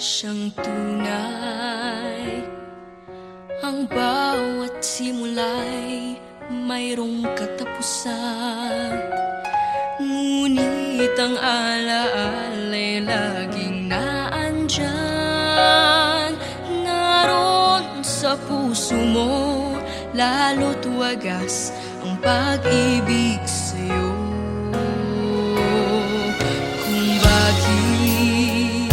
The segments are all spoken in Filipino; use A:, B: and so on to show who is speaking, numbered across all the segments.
A: siyang tunay. Ang bawat simula'y mayroong katapusan, ngunit ang alaala'y laging naandyan. Naroon sa puso mo, lalo't wagas ang pag-ibig sa'yo. Kung bakit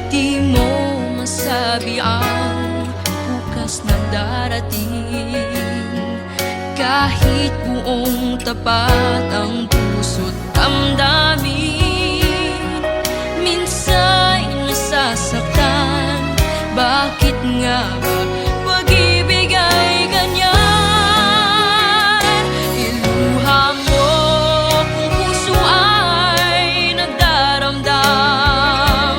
A: di mo masabi ang bukas na darating, kahit buong tapat ang puso't damdamin, minsan nasasaktan. Bakit nga ba pag-ibig ay ganyan? Iluha mo kung puso ay nagdaramdam,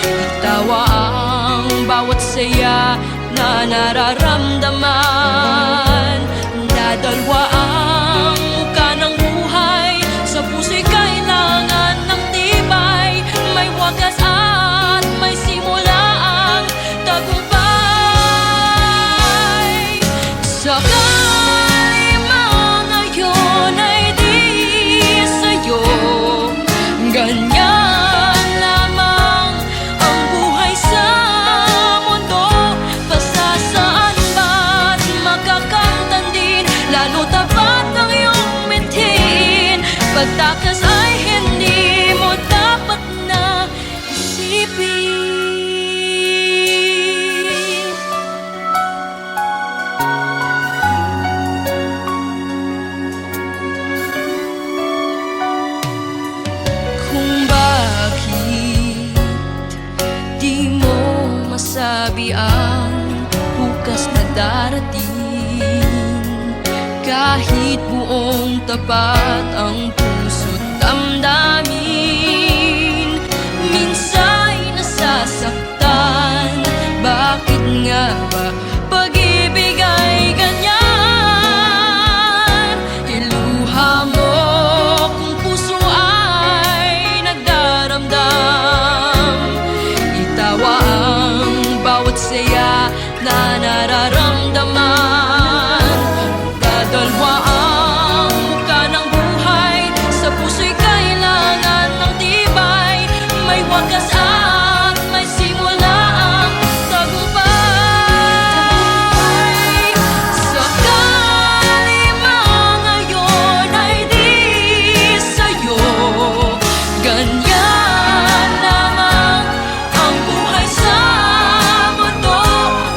A: itawa ang bawat saya na nararamdaman. Dadalwa ang muka ng buhay, sa puso'y kailangan ng tibay. May wagas at may simula ang tagumpay. Sakali man ngayon ay di sa'yo, ganyan lamang ang buhay sa mundo. Pasasaan ba't makakamtan din, lalo tapat ang iyong mithiin. Pagtakas ay hindi mo dapat na isipin. Kung bakit di mo masabi ang bukas na darating, kahit buong tapat ang puso't damdamin, minsa'y nasasaktan. Bakit nga ba pag-ibig ay ganyan? Iluha mo kung puso ay nagdaramdam, itawa ang bawat saya na nararamdaman. Dadalwa ang muka ng buhay, sa puso'y kailangan ng tibay. May wagas at may simula ang tagumpay. Sakali man ngayon ay di sa'yo, ganyan lamang ang buhay sa mundo.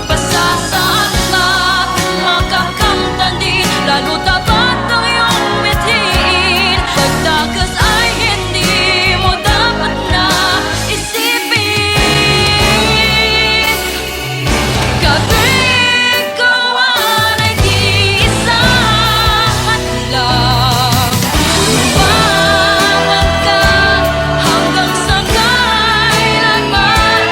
A: Pasasaan ba't makakamtan din, lalo tapat ang iyong mithiin. Pagtakas ay hindi mo dapat na isipin. Katigawan ay di isang hadlang, lumanag ka hanggang sa kailanman.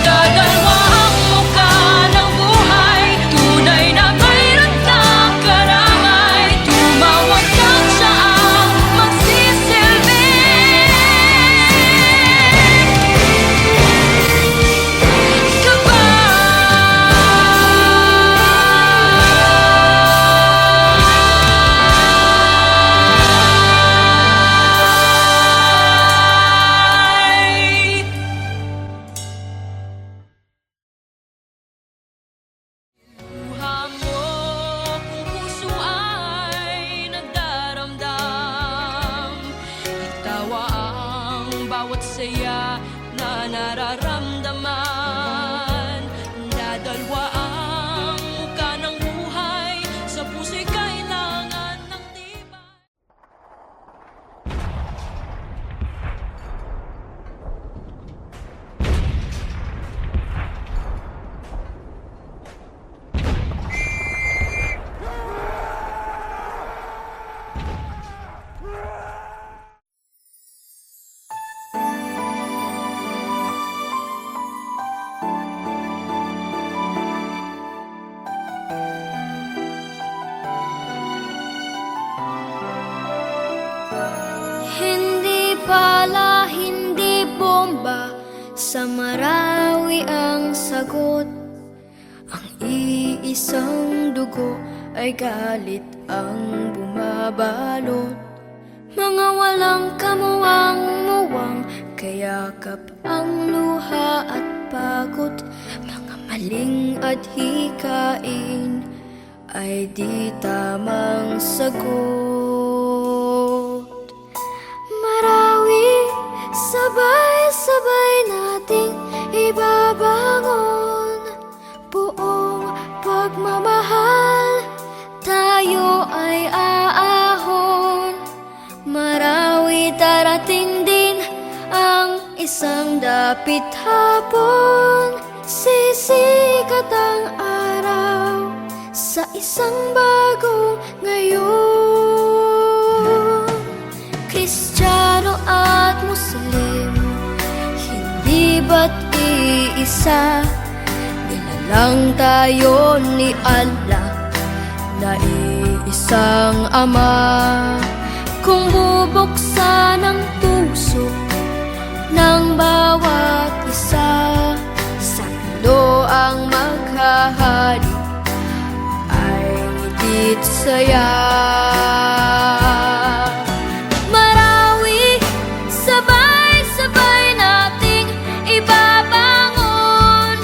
A: Dadalwa ang muka ng buhay, tunay na mayroon kang karamay. Tumawag kang siya ang magsisilbi. Iluha mo kung puso ay nagdaramdam, itawa ang bawat saya na nararamdaman. Dadalwa ang muka ng buhay, sa puso'y kailangan ng tibay.
B: Sa Marawi ang sagot, ang iisang dugo ay galit ang bumabalot. Mga walang kamuwang-muwang, kayakap ang luha at pagod. Mga maling at hikain ay di tamang sagot. Marawi, sabay-sabay nating ibabangon. Buong pagmamahal, tayo ay aahon. Marawi, darating din ang isang dapit hapon. Sisikat ang araw sa isang bagong ngayon. Kristiyano at Muslim, hindi ba't iisa? Nilalang tayo ni Allah na iisang Ama. Kung bubuksan ang puso ng bawat isa, sa ilo ang maghahari ay ngiti't saya. Marawi, sabay-sabay nating ibabangon.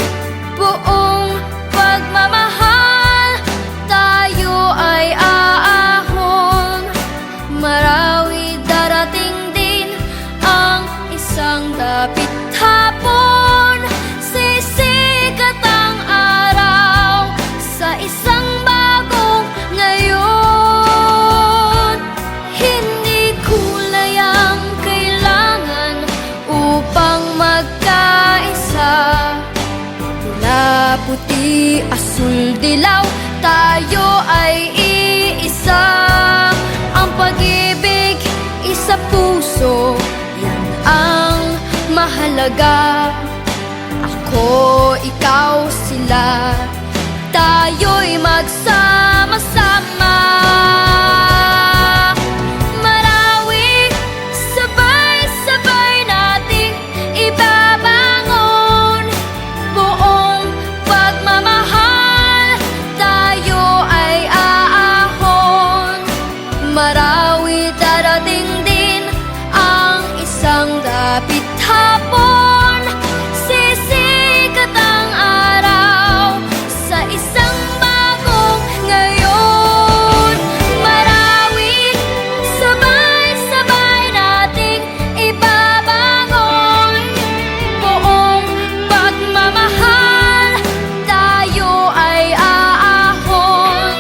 B: Buong pagmamahal, tayo ay aahon. Marawi, darating din ang isang dapit hapon. Sisikat ang araw sa isang bagong ngayon. Hindi kulay ang kailangan upang magkaisa. Pula, puti, asul, dilaw, tayo ay iisa. Ang pag-ibig, isa puso, yan ang mahalaga. Ako, ikaw, sila, tayo'y magsama-sama. Marawi, sabay-sabay nating ibabangon. Buong pagmamahal, tayo ay aahon. Marawi, darating din ang isang dapit hapon. Sisikat ang araw sa isang bagong ngayon. Marawi, sabay-sabay nating ibabangon. Buong pagmamahal, tayo ay aahon.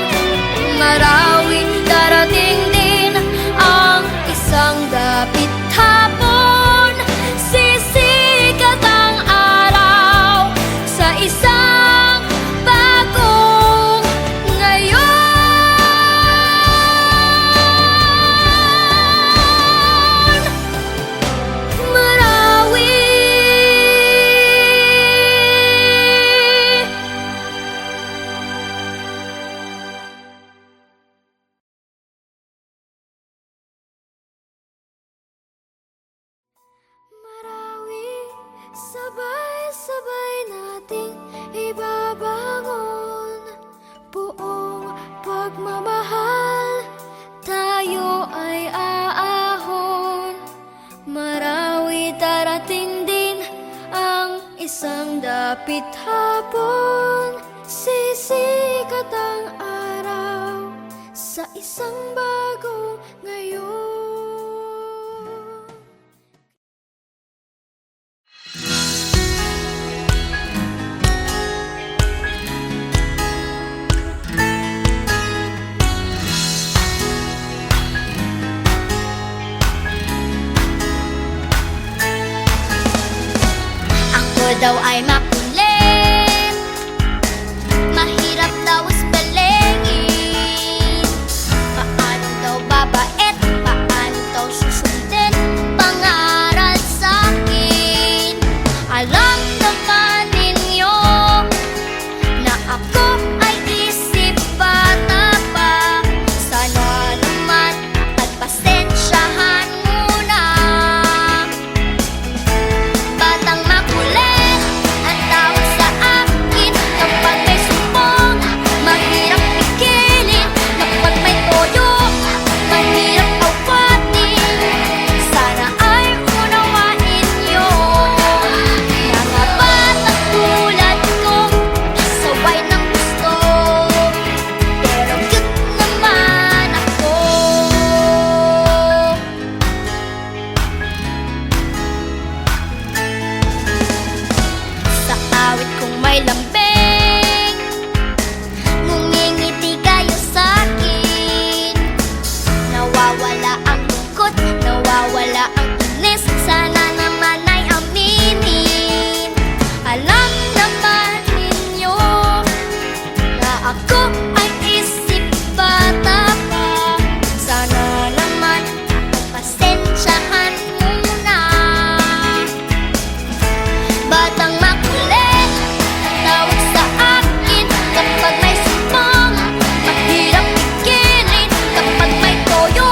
B: Marawi, darating din ang isang dapit hapon. Sisikat ang araw sa isang bagong ngayon. Marawi. Marawi, sabay-sabay nating ibabangon. Buong pagmamahal, tayo ay aahon. Marawi, darating din ang isang dapit hapon. Sisikat ang araw sa isang bagong ngayon.
C: Ako daw ay makulit, mahirap daw spellingin. Paano daw babait, paano daw susundin pangaral sa'kin. Alam naman ninyo na ako ay isip bata pa. Sana naman pagpasensyahan muna. Batang makulit, nawawala ang lungkot, nawawala ang inis. Sana naman ay aminin. Alam naman ninyo na ako ay isip bata pa. Sana naman pasensyahan muna. Batang makulit, tawag sa akin kapag may sumpong. Mahirap pigilin kapag may toyo,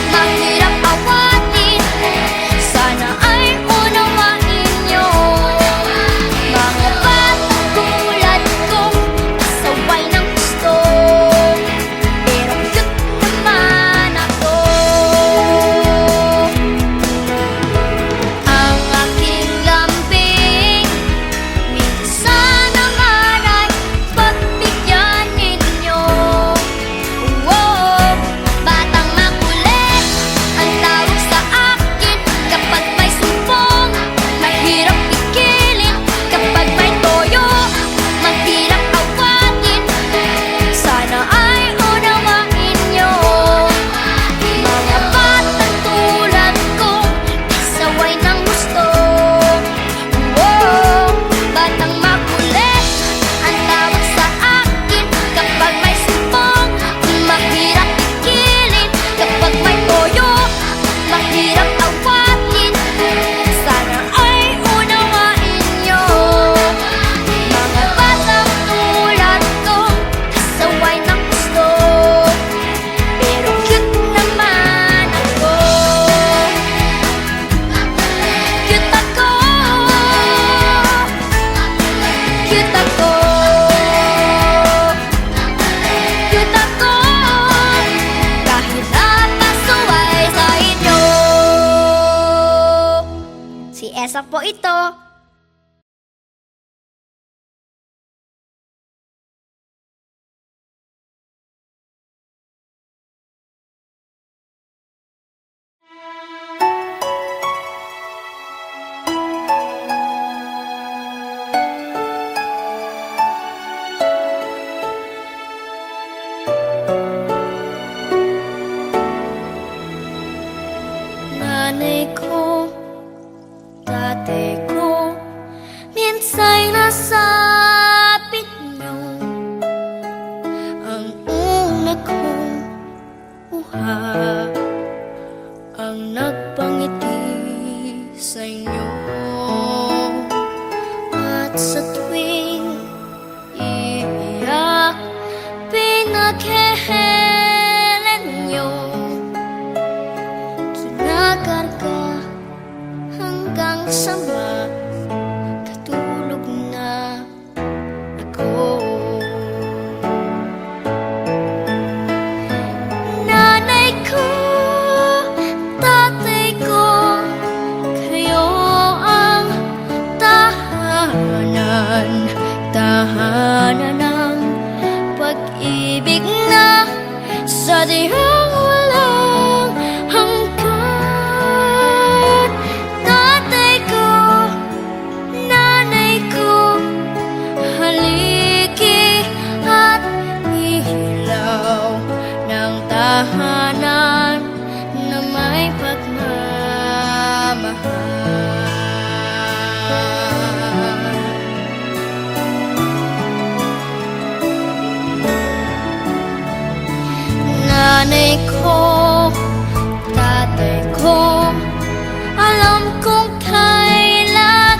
C: mahirap awatin. Sana ay unawain nyo. Mga batang tulad kong pasaway ng gusto, pero cute naman ako. Ang aking lambing minsan naman ay pagbigyan ninyo. Wow, batang makulit, ang tawag sa akin kapag may sumpong. Mahirap pigilin kapag may toyo, mahirap awatin. Sana ay unawain nyo. Mga batang tulad ko, pasaway ng gusto. Wow, batang makulit, ang tawag sa akin kapag may sumpong. Mahirap pigilin kapag may toyo, mahirap awatin. Sana ay unawain nyo. Mga batang tulad ko, pasaway ng gusto, pero cute naman ako. Cute ako. Cute ako. Cute ako. Kahit napasuway sa inyo. Si Esa po ito. Nanay ko, tatay ko, minsa'y nasapit nyo. Ang una kong uha, ang nagpangiti sa inyo. At sa tuwing iiyak, pinaghehelan nyo. Kinakarga hanggang sa makatulog na ako. Nanay ko, tatay ko, kayo ang tahanan, tahanan ng pag-ibig na sadyang walang hanggan. Tatay ko, nanay ko, haligi at ihilaw ng tahanan na may pagmamahal. Nanay ko, tatay ko, alam kong kailan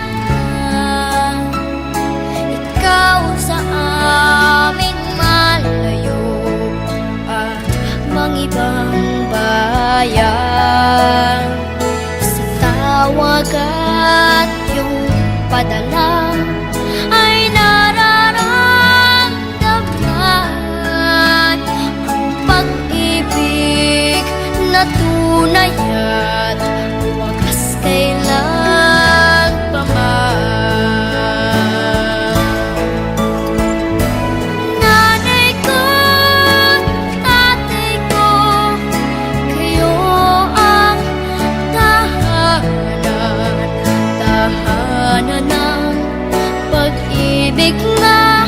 C: ikaw sa aming malayo at ibang bayan. Sa tawag at yung padala ay nararamdaman ang pag-ibig na tunay at wagas kailan pa man. Nanay ko, tatay ko, kayo ang tahanan ng pag-ibig na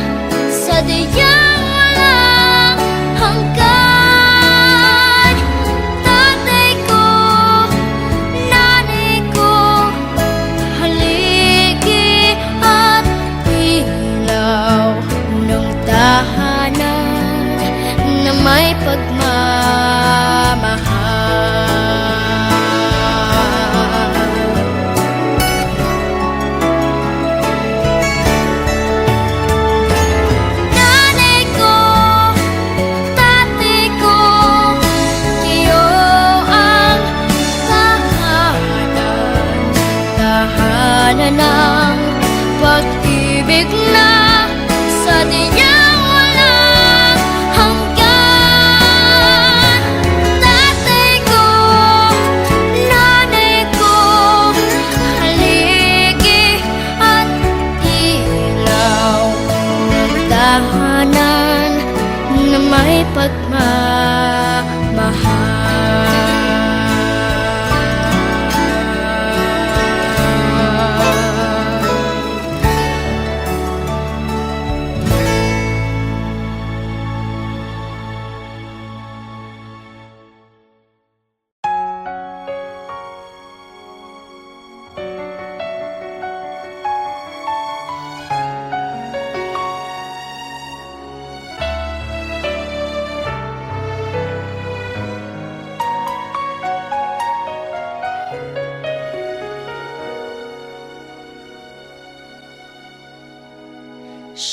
C: sadyang walang hanggan.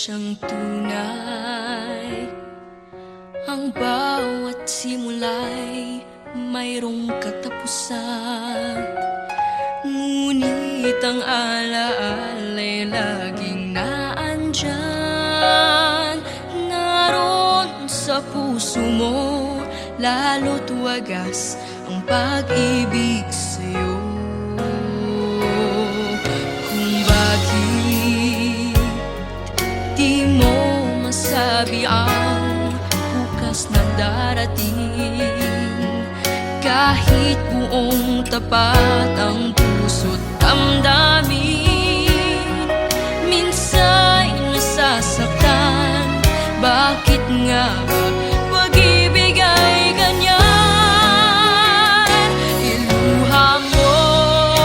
A: siyang tunay. Ang bawat simula'y mayroong katapusan. Ngunit ang alaala'y laging naandyan. Naroon sa puso mo, lalo't wagas ang pag-ibig sa'yo. Kung bakit di mo masabi ang bukas na darating, kahit buong tapat ang puso't damdamin, minsan nasasaktan. Bakit nga ba pag-ibig ay ganyan? Iluha mo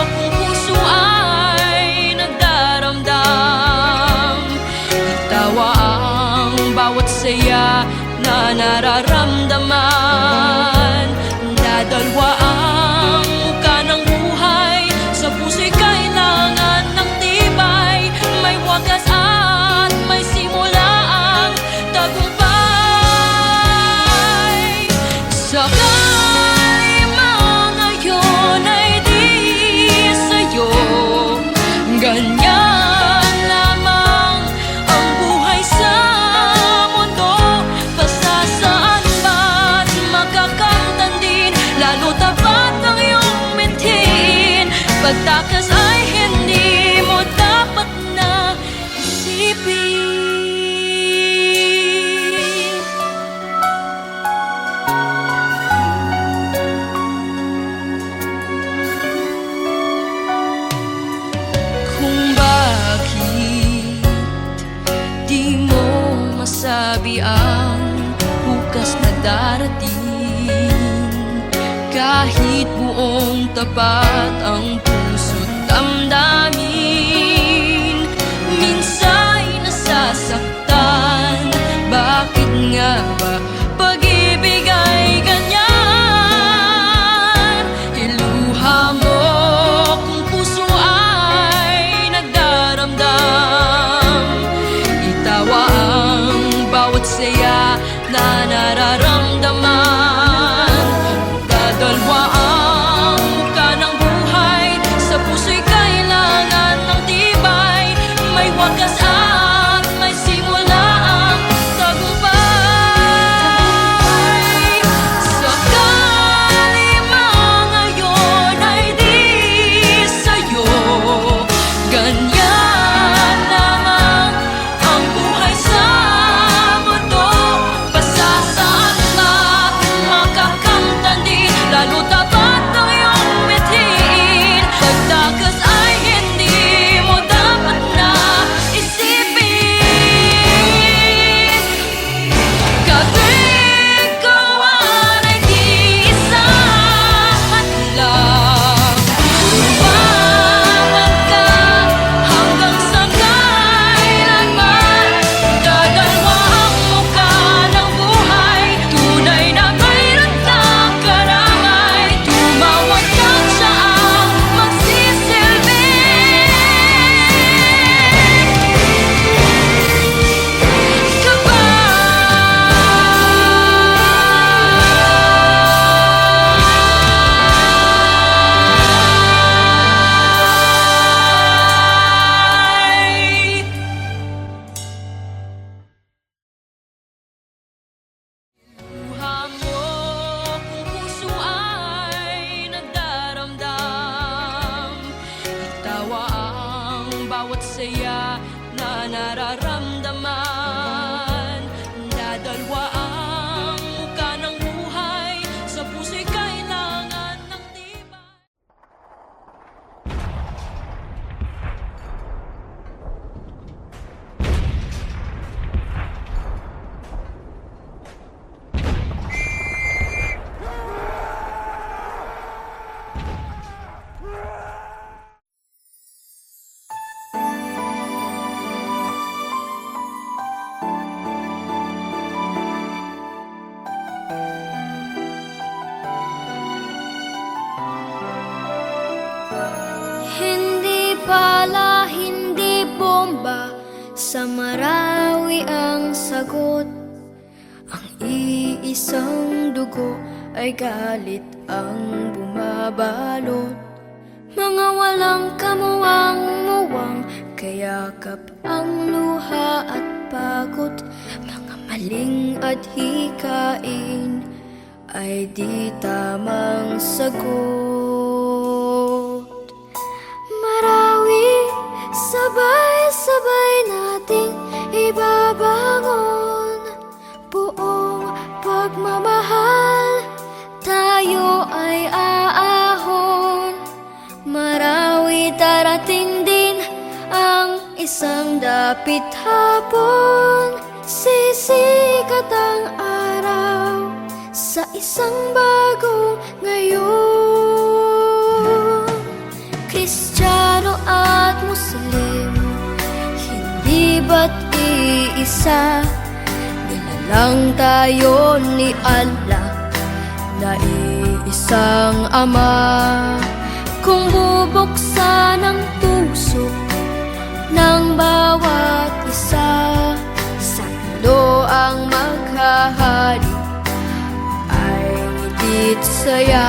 A: kung puso ay nagdaramdam. Itawa ang bawat saya na nararamdaman. Dadalwa ang muka ng buhay, sa puso'y kailangan ng tibay. May wagas at may simula ang tagumpay. Sakali man ngayon ay di sa'yo, ganyan lamang ang buhay sa mundo. Basta saan ba't makakamtan din, lalo tapat ang iyong mentin. Pagtakas ay hindi mo dapat na isipin. Kung bakit di mo masabi ang bukas na darating, kahit buong tapat ang puso't damdamin, minsa'y nasasaktan. Bakit nga ba pag-ibig ay ganyan? Iluha mo kung puso ay nagdaramdam. Itawa ang bawat saya na nararamdaman. Dadalwa ang muka ng buhay, sa puso'y kailangan ng tibay. May wagas at may simula ang tagumpay. Sakali man ngayon ay di sa'yo, ganyan lamang ang buhay sa mundo. Basta saan ba't makakamtan din, lalo tapat ang iyong bitin. Pagtakas ay hindi mo dapat na isipin. Katigawan ay di-isa at lang. Tumangan ka hanggang sa kailanman. Dadalwa ang muka ng buhay, tunay na mayroon kang karamay. Tumawag kang siyang magsisilbi. Iluha mo kung puso ay nagdaramdam. Itawa ang bawat saya na nararamdaman. Dadalwa ang muka ng buhay, sa puso'y kailangan ng tibay.
B: Sa Marawi ang sagot, ang iisang dugo ay galit ang bumabalot. Mga walang kamuwang-muwang, kayakap ang luha at pagod. Mga maling adhikain ay di tamang sagot. Marawi, sabay-sabay nating ibabangon. Buong pagmamahal, tayo ay aahon. Marawi, darating din ang isang dapit hapon. Sisikat ang araw sa isang bagong ngayon. Kristiyano at Muslim, hindi ba't iisa? Nilalang tayo ni Allah na iisang Ama. Kung bubuksan ang puso ng bawat isa, sa ulo ang maghahari ay ngiti't saya.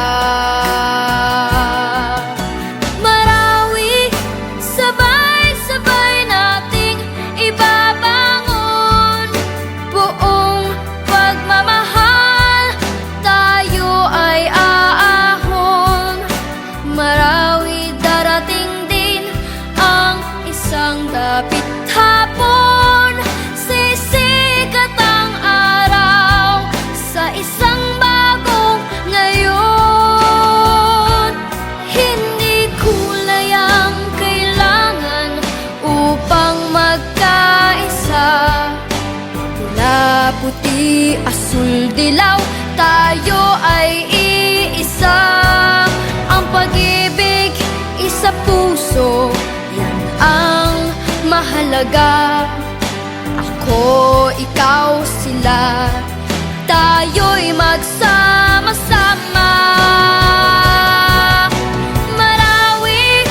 B: Marawi, sabay-sabay nating ibabangon. Buong pagmamahal, tayo ay aahon. Marawi, darating din ang isang dapit hapon. Sisikat ang araw sa isang bagong ngayon. Hindi kulay ang kailangan upang magkaisa. Pula, puti, asul, dilaw, tayo ay iisa. Ang pag-ibig, isa puso, yan ang mahalaga. Ako, ikaw, sila, tayo'y magsama-sama. Marawi,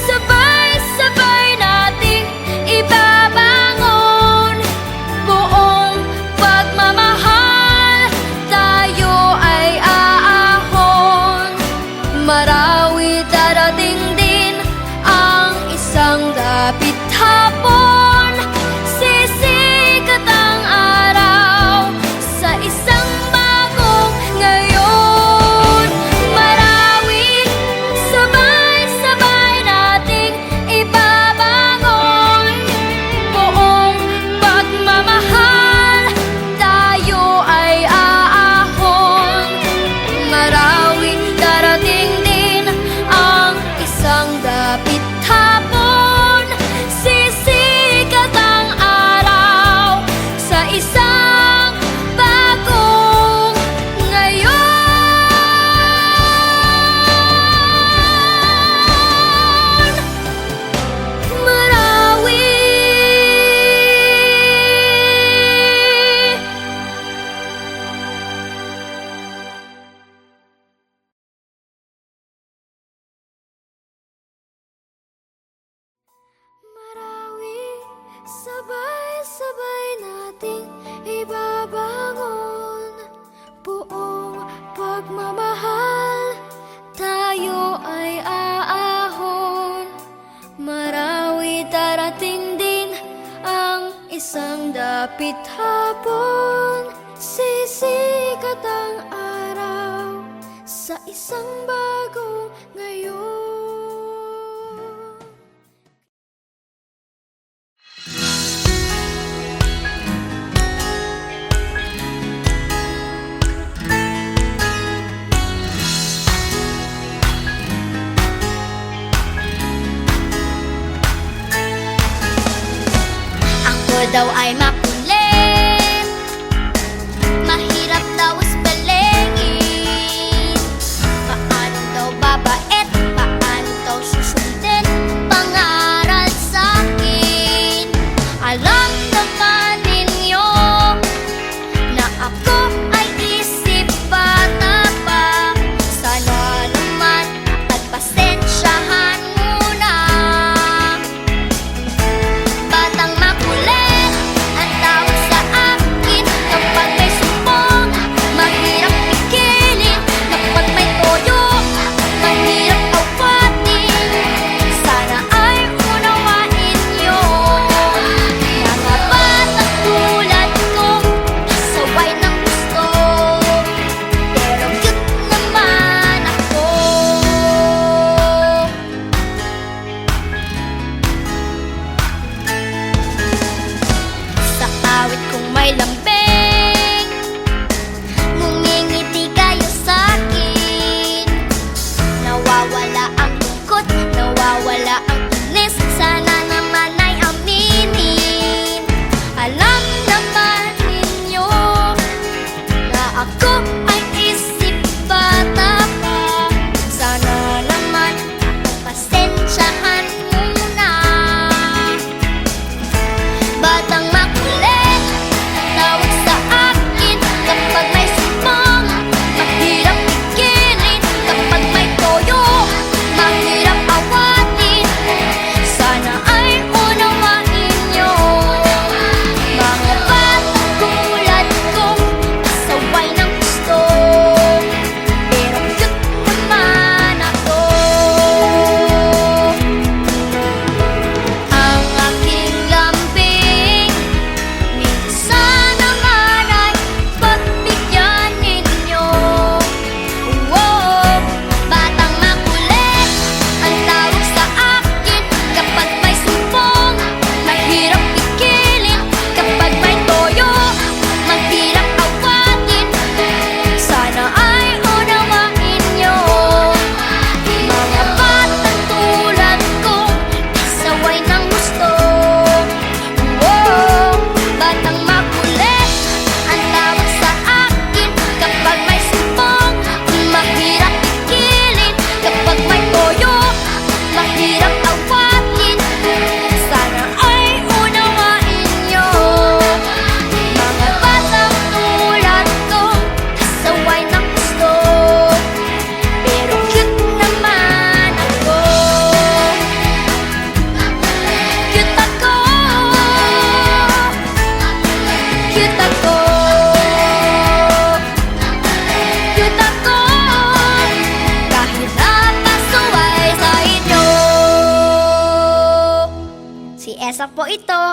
B: sabay-sabay nating ibabangon. Buong pagmamahal, tayo ay aahon. Marawi, darating din ang isang dapit hapon. Sisikat ang araw sa isang bagong ngayon. Marawi, sabay-sabay nating ibabangon. Buong pagmamahal, tayo ay aahon. Marawi, darating din ang isang dapit hapon. Sisikat ang araw sa isang bagong ngayon. Marawi. Marawi, sabay-sabay nating ibabangon. Buong pagmamahal, tayo ay aahon. Marawi, darating din ang isang dapit hapon. Sisikat ang araw sa isang bagong ngayon.
C: Ako daw ay makulit, mahirap daw spellingin. Paano daw babait, paano daw susundin pangaral sa'kin. Alam naman ninyo na ako ay isip bata pa. Sana naman pagpasensyahan muna. Batang makulit, prinsesa po ito.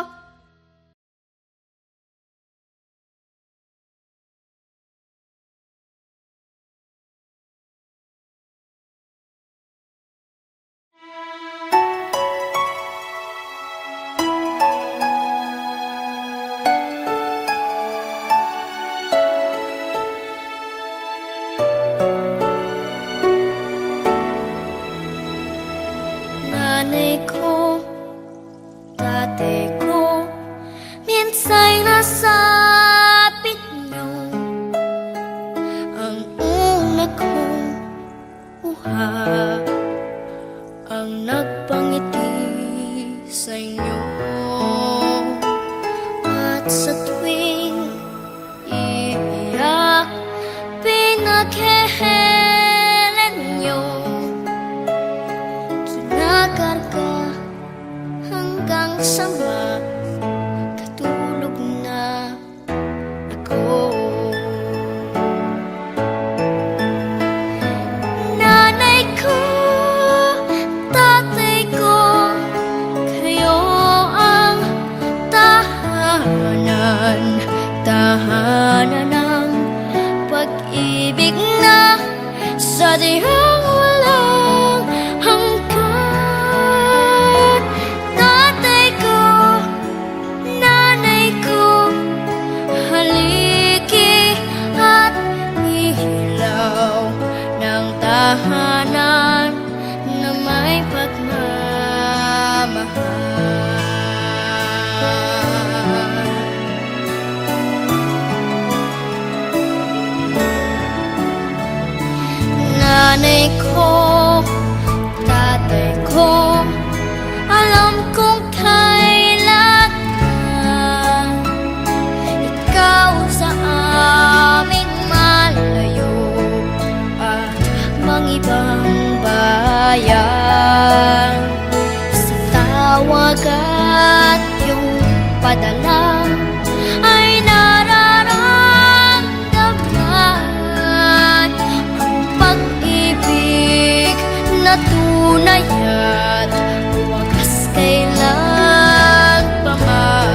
B: Nanay ko, tatay ko, minsa'y nasapit niyo. Ang una kong buha, ang nagpangiti sa inyo. At sa tuwing iiyak, pinaghehelan niyo. Kinakarga hanggang sa makatulog na ako. Nanay ko, tatay ko, kayo ang tahanan, tahanan ng pag-ibig na sadyang walang hanggan. Tatay ko, nanay ko, haligi at ihilaw ng tahanan na may pagmamahal. Nanay ko, tatay ko, alam kong kailan ikaw sa aming malayo at ibang bayan. Sa tawag at iyong padala ay nararamdaman ang pag-ibig na tunay at wagas kailan pa man.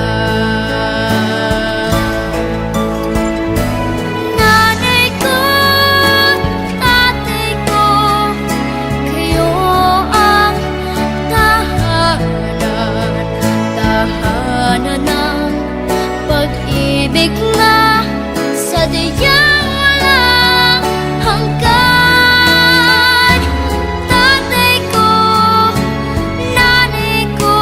B: Nanay ko, tatay ko, kayo ang tahanan, tahanan ng pag-ibig na sadyang walang hanggan. Tatay ko, nanay ko,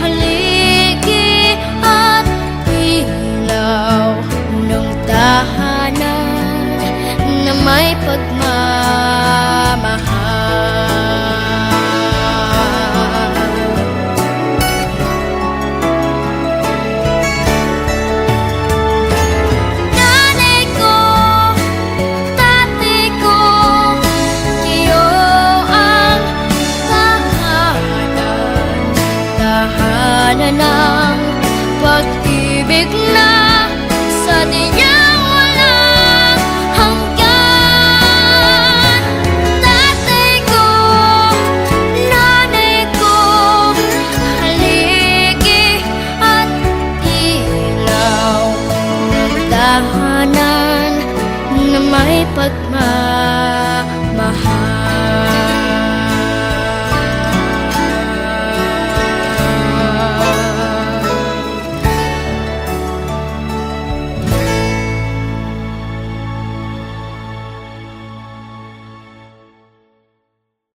B: haligi at ilaw ng tahanan na may pagmamahal. Nanay ko, tatay ko, kayo ang tahanan, tahanan ng pag-ibig na sadyang walang hanggan. Tatay ko, nanay ko, haligi at ilaw ng tahanan